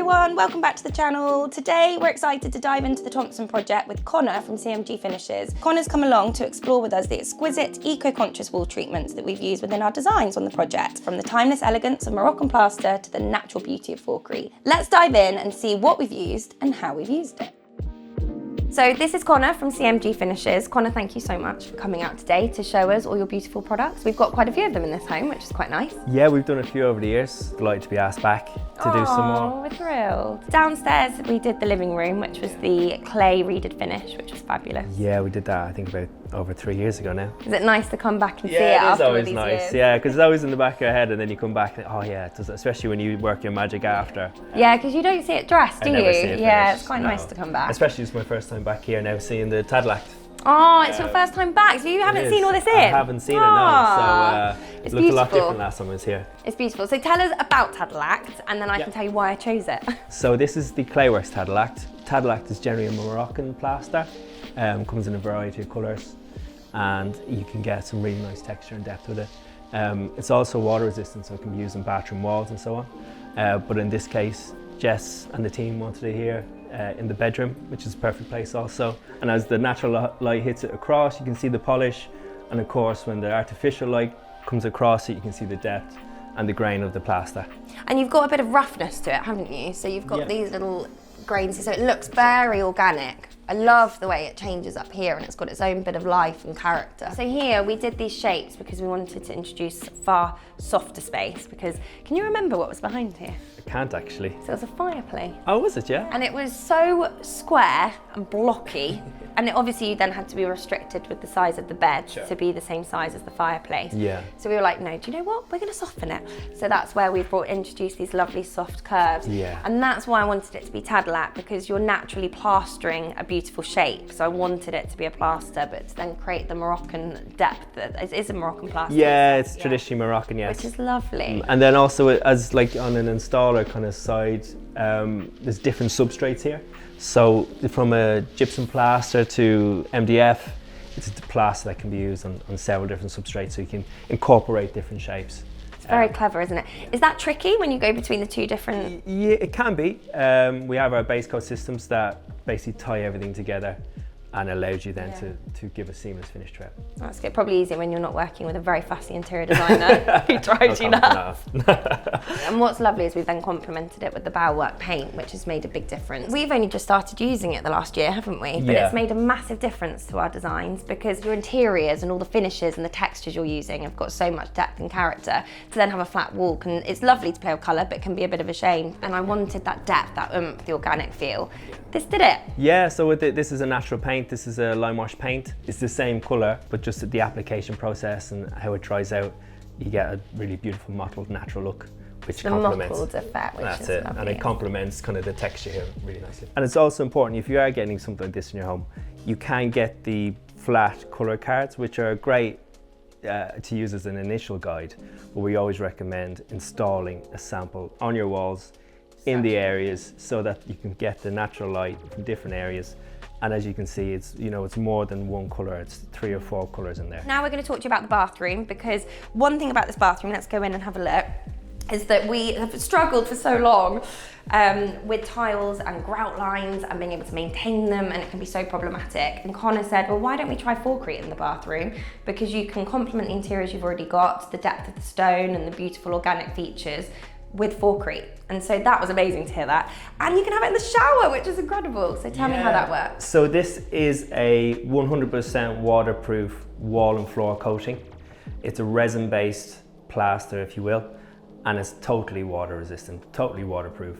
everyone, welcome back to the channel. Today we're excited to dive into the Thompson Project with Connor from CMG Finishes. Connor's come along to explore with us the exquisite, eco-conscious wall treatments that we've used within our designs on the project, from the timeless elegance of Moroccan plaster to the natural beauty of Forcrete. Let's dive in and see what we've used and how we've used it. So this is Connor from CMG Finishes. Connor, thank you so much for coming out today to show us all your beautiful products. We've got quite a few of them in this home, which is quite nice. Yeah, we've done a few over the years. Delighted to be asked back to do some more. We're thrilled. Downstairs we did the living room, which was the clay reeded finish, which was fabulous. Yeah, we did that I think about over 3 years ago now. Is it nice to come back and see it Yeah, it is after always all these nice. years? Yeah, because it's always in the back of your head and then you come back and oh yeah, it does, especially when you work your magic after. Yeah, because you don't see it dressed, do you? Never see it Yeah, finished, it's quite nice to come back. Especially it's my first time back here now seeing the Tadelakt. Oh, it's your first time back, so you haven't seen all this in? I haven't seen it, no. So it's it looked beautiful. a lot different last time I was here. It's beautiful. So tell us about Tadelakt, and then I can tell you why I chose it. So this is the Clayworks Tadelakt. Tadelakt is generally a Moroccan plaster. Comes in a variety of colours, and you can get some really nice texture and depth with it. It's also water resistant, so it can be used in bathroom walls and so on. But in this case, Jess and the team wanted it here in the bedroom, which is a perfect place also. And as the natural light hits it across, you can see the polish. And of course, when the artificial light comes across it, you can see the depth and the grain of the plaster. And you've got a bit of roughness to it, haven't you? So you've got these little grains, so it looks very organic. I love the way it changes up here and it's got its own bit of life and character. So here we did these shapes because we wanted to introduce far softer space, because can you remember what was behind here? I can't actually. So it was a fireplace. Oh, was it, yeah? And it was so square and blocky. And obviously you then had to be restricted with the size of the bed to be the same size as the fireplace. Yeah. So we were like, no, do you know what? We're going to soften it. So that's where we've introduced these lovely soft curves. Yeah. And that's why I wanted it to be Tadelakt, because you're naturally plastering a beautiful shape. So I wanted it to be a plaster, but to then create the Moroccan depth that it is a Moroccan plaster. Yeah, it's traditionally Moroccan, yes. Which is lovely. And then also as like on an installer kind of side, there's different substrates here. So from a gypsum plaster to MDF, it's a plaster that can be used on several different substrates, so you can incorporate different shapes. It's very clever, isn't it? Is that tricky when you go between the two different? Yeah, it can be. We have our base coat systems that basically tie everything together and allows you then to give a seamless finish to it. That's good. Probably easier when you're not working with a very fussy interior designer who drives you nuts. And what's lovely is we've then complemented it with the Bauwerk paint, which has made a big difference. We've only just started using it the last year, haven't we? But it's made a massive difference to our designs, because your interiors and all the finishes and the textures you're using have got so much depth and character. To then have a flat wall, it's lovely to play with colour, but can be a bit of a shame. And I wanted that depth, that oomph, the organic feel. This did it. Yeah, so with this is a natural paint. This is a Limewash paint. It's the same colour, but just the application process and how it dries out, you get a really beautiful mottled natural look, which complements. The mottled effect, which That's is it, lovely. and it complements kind of the texture here really nicely. And it's also important, if you are getting something like this in your home, you can get the flat colour cards, which are great to use as an initial guide, but we always recommend installing a sample on your walls in the areas so that you can get the natural light from different areas. And as you can see, it's more than one colour, it's 3 or 4 colours in there. Now we're going to talk to you about the bathroom, because one thing about this bathroom, let's go in and have a look, is that we have struggled for so long with tiles and grout lines and being able to maintain them, and it can be so problematic. And Connor said, well, why don't we try Forcrete in the bathroom? Because you can complement the interiors you've already got, the depth of the stone and the beautiful organic features with Forcrete. And so that was amazing to hear that. And you can have it in the shower, which is incredible. So tell me how that works. So this is a 100% waterproof wall and floor coating. It's a resin-based plaster, if you will, and it's totally water resistant, totally waterproof.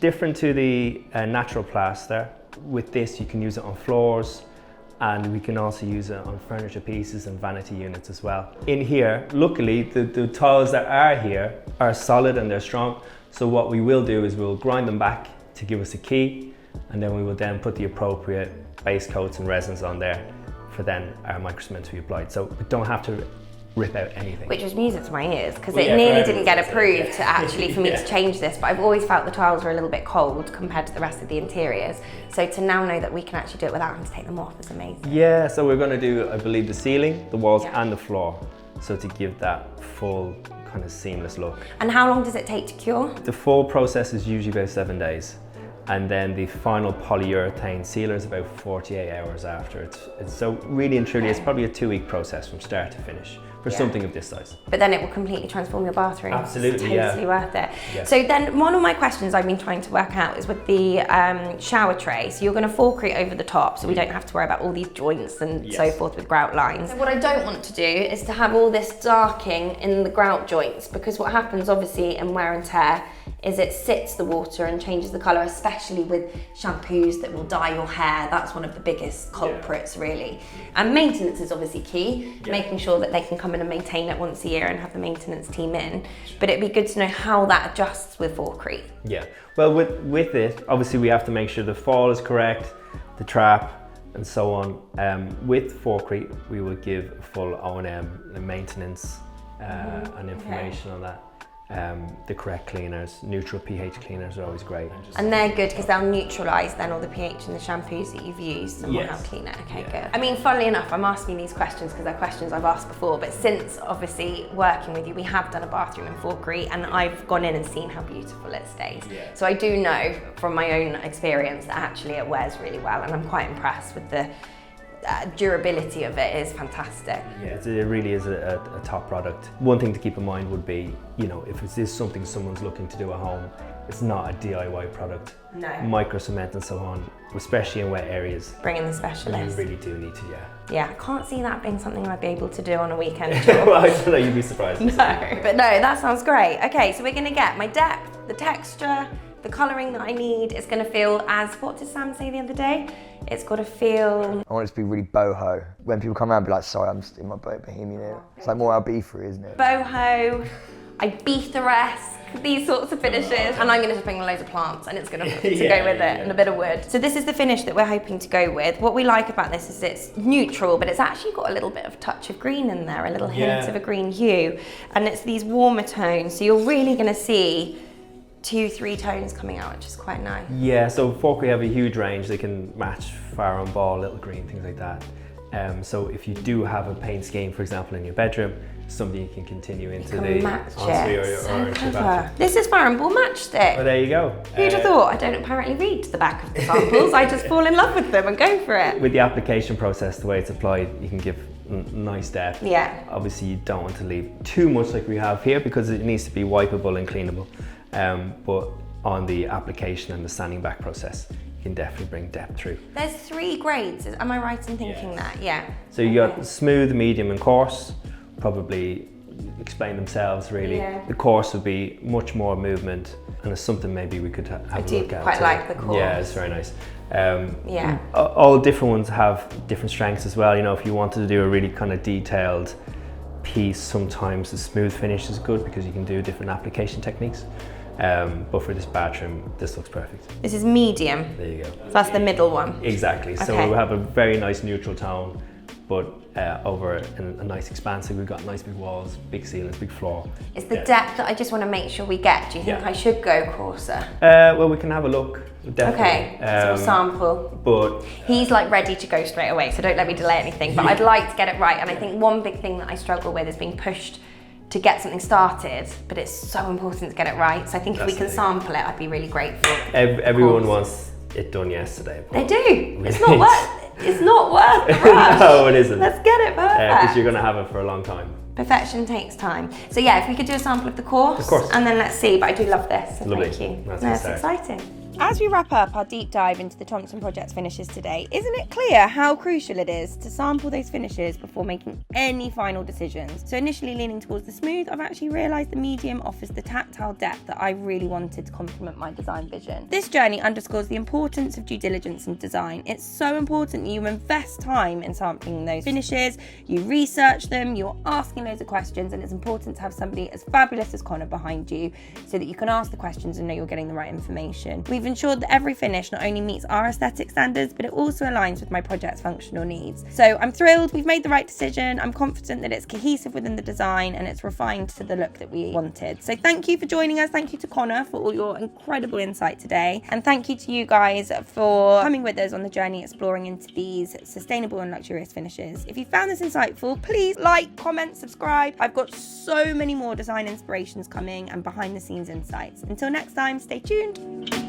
Different to the natural plaster, with this you can use it on floors, and we can also use it on furniture pieces and vanity units as well. In here, luckily, the tiles that are here are solid and they're strong. So what we will do is we'll grind them back to give us a key, and then we will then put the appropriate base coats and resins on there for then our microcement to be applied. So we don't have to rip out anything. Which was music to my ears, because it nearly didn't get approved to actually for me to change this, but I've always felt the tiles were a little bit cold compared to the rest of the interiors. So to now know that we can actually do it without having to take them off is amazing. Yeah, so we're going to do, I believe, the ceiling, the walls and the floor. So to give that full kind of seamless look. And how long does it take to cure? The full process is usually about 7 days. And then the final polyurethane sealer is about 48 hours after. It's so really and truly, it's probably a 2-week process from start to finish for something of this size. But then it will completely transform your bathroom. Absolutely, it's totally worth it. Yeah. So then one of my questions I've been trying to work out is with the shower tray. So you're going to Forcrete over the top, so we don't have to worry about all these joints and so forth with grout lines. So what I don't want to do is to have all this darking in the grout joints, because what happens obviously in wear and tear is it sits the water and changes the colour, especially with shampoos that will dye your hair. That's one of the biggest culprits really. And maintenance is obviously key, making sure that they can come in and maintain it once a year and have the maintenance team in. But it'd be good to know how that adjusts with Forcrete. Yeah, well with it, obviously we have to make sure the fall is correct, the trap and so on. With Forcrete, we will give full O&M, the maintenance and information on that. The correct cleaners, neutral pH cleaners are always great. And they're good because they'll neutralise then all the pH in the shampoos that you've used and will help clean it. Okay, good. I mean, funnily enough, I'm asking these questions because they're questions I've asked before, but since obviously working with you, we have done a bathroom in Forcrete and I've gone in and seen how beautiful it stays. So I do know from my own experience that actually it wears really well, and I'm quite impressed with the durability of it. Is fantastic. Yeah, it really is a top product. One thing to keep in mind would be, you know, if it is something someone's looking to do at home, it's not a DIY product. No. Micro cement and so on, especially in wet areas. Bring in the specialist. You really do need to, Yeah, I can't see that being something I'd be able to do on a weekend. Well, I don't know, you'd be surprised. No, but no, that sounds great. Okay, so we're gonna get my depth, the texture, the colouring that I need. It's gonna feel as, what did Sam say the other day? It's gotta feel... I want it to be really boho. When people come around and be like, sorry, I'm just in my bohemian era. It's like more Ibiza, isn't it? Boho, Ibiza-esque, these sorts of finishes. And I'm gonna just bring loads of plants and it's gonna to go with it, and a bit of wood. So this is the finish that we're hoping to go with. What we like about this is it's neutral, but it's actually got a little bit of touch of green in there, a little hint of a green hue. And it's these warmer tones, so you're really gonna see 2-3 tones coming out, which is quite nice. Yeah, so Forcrete have a huge range. They can match fire on ball, little green, things like that. So if you do have a paint scheme, for example, in your bedroom, something you can continue into the ensuite or into your bathroom. This is fire and ball matchstick. Well, there you go. Who'd have thought? I don't apparently read the back of the samples. I just fall in love with them and go for it. With the application process, the way it's applied, you can give nice depth. Yeah. Obviously, you don't want to leave too much like we have here because it needs to be wipeable and cleanable. But on the application and the sanding back process, you can definitely bring depth through. There's 3 grades, am I right in thinking that? Yeah. So you got smooth, medium and coarse, probably explain themselves really. Yeah. The coarse would be much more movement, and it's something maybe we could have a look at. I do quite like the coarse. Yeah, it's very nice. All different ones have different strengths as well. You know, if you wanted to do a really kind of detailed piece, sometimes the smooth finish is good because you can do different application techniques. But for this bathroom, this looks perfect. This is medium. There you go. So that's the middle one. Exactly. So we'll have a very nice neutral tone, but over a nice expansive. We've got nice big walls, big ceilings, big floor. It's the depth that I just want to make sure we get. Do you think I should go coarser? Well, we can have a look. Definitely. Okay, so we'll sample. But he's like ready to go straight away, so don't let me delay anything. But I'd like to get it right, and I think one big thing that I struggle with is being pushed to get something started, but it's so important to get it right. So I think if we can sample it, I'd be really grateful. Everyone wants it done yesterday. They do. It's not worth. It's not worth the rush. No, it isn't. Let's get it perfect. Because you're going to have it for a long time. Perfection takes time. So yeah, if we could do a sample of the course, and then let's see. But I do love this. So lovely. Thank you. That's exciting. As we wrap up our deep dive into the Thompson Project's finishes today, isn't it clear how crucial it is to sample those finishes before making any final decisions? So initially leaning towards the smooth, I've actually realised the medium offers the tactile depth that I really wanted to complement my design vision. This journey underscores the importance of due diligence in design. It's so important that you invest time in sampling those finishes, you research them, you're asking loads of questions, and it's important to have somebody as fabulous as Connor behind you so that you can ask the questions and know you're getting the right information. We've we've ensured that every finish not only meets our aesthetic standards, but it also aligns with my project's functional needs. So I'm thrilled we've made the right decision. I'm confident that it's cohesive within the design and it's refined to the look that we wanted. So thank you for joining us. Thank you to Connor for all your incredible insight today. And thank you to you guys for coming with us on the journey exploring into these sustainable and luxurious finishes. If you found this insightful, please like, comment, subscribe. I've got so many more design inspirations coming and behind the scenes insights. Until next time, stay tuned.